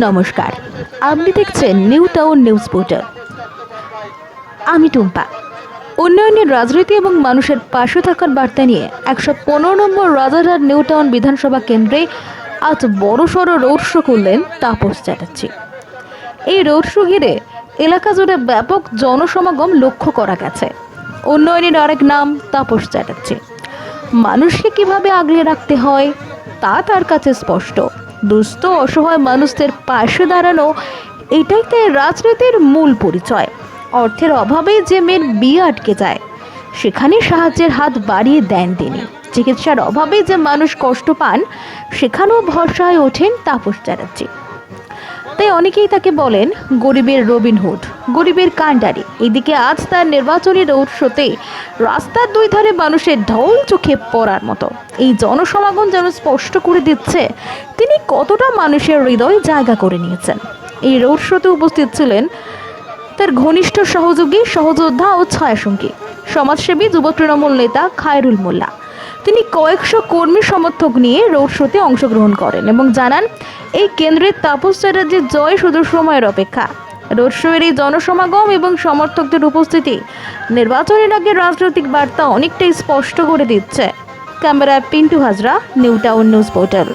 নমস্কার, আপনি দেখছেন নিউ টাউন নিউজ পোর্টাল। আমি টুম্পা। উন্নয়নের রাজনীতি এবং মানুষের পাশে থাকার বার্তা নিয়ে 115 নম্বর রাজারহাট নিউ টাউন বিধানসভা কেন্দ্রে আজ বড়সড় রোড শো করলেন তাপস চ্যাটার্জি। এই রোড শো ঘিরে এলাকা জুড়ে ব্যাপক জনসমাগম লক্ষ্য করা গেছে। উন্নয়নের আরেক নাম তাপস চ্যাটার্জি। মানুষকে কিভাবে আগলে রাখতে হয় তা তার কাছে স্পষ্ট। দুস্থ অসহায় মানুষদের পাশে দাঁড়ানো, এটাই তার রাজনীতির মূল পরিচয়। অর্থের অভাবে যে মেয়ের বিয়ে আটকে যায়, সেখানে সাহায্যের হাত বাড়িয়ে দেন তিনি। চিকিৎসার অভাবে যে মানুষ কষ্ট পান, সেখানেও ভরসায় ওঠেন তাপস চ্যাটার্জি। তাই অনেকেই তাকে বলেন গরিবের রবিনহুড, গরিবের কাণ্ডারি। এদিকে আজ তার নির্বাচনী রোড শোতে রাস্তার দুই ধারে মানুষের ঢল চোখে পড়ার মতো। এই জনসমাগম যেন স্পষ্ট করে দিচ্ছে তিনি কতটা মানুষের হৃদয় জায়গা করে নিয়েছেন। এই রোড শোতে উপস্থিত ছিলেন তার ঘনিষ্ঠ সহযোগী, সহযোদ্ধা ও ছায়াসঙ্গী সমাজসেবী যুব তৃণমূল নেতা খায়রুল মোল্লা। তিনি কয়েকশো কর্মী সমর্থক নিয়ে রোড শোতে অংশগ্রহণ করেন এবং জানান এই কেন্দ্রের তাপস চ্যাটার্জির জয় শুধু সময়ের অপেক্ষা। রোড শোয়ের এই জনসমাগম এবং সমর্থকদের উপস্থিতি নির্বাচনের আগে রাজনৈতিক বার্তা অনেকটাই স্পষ্ট করে দিচ্ছে। ক্যামেরায় Pintu Hazra, new town news portal.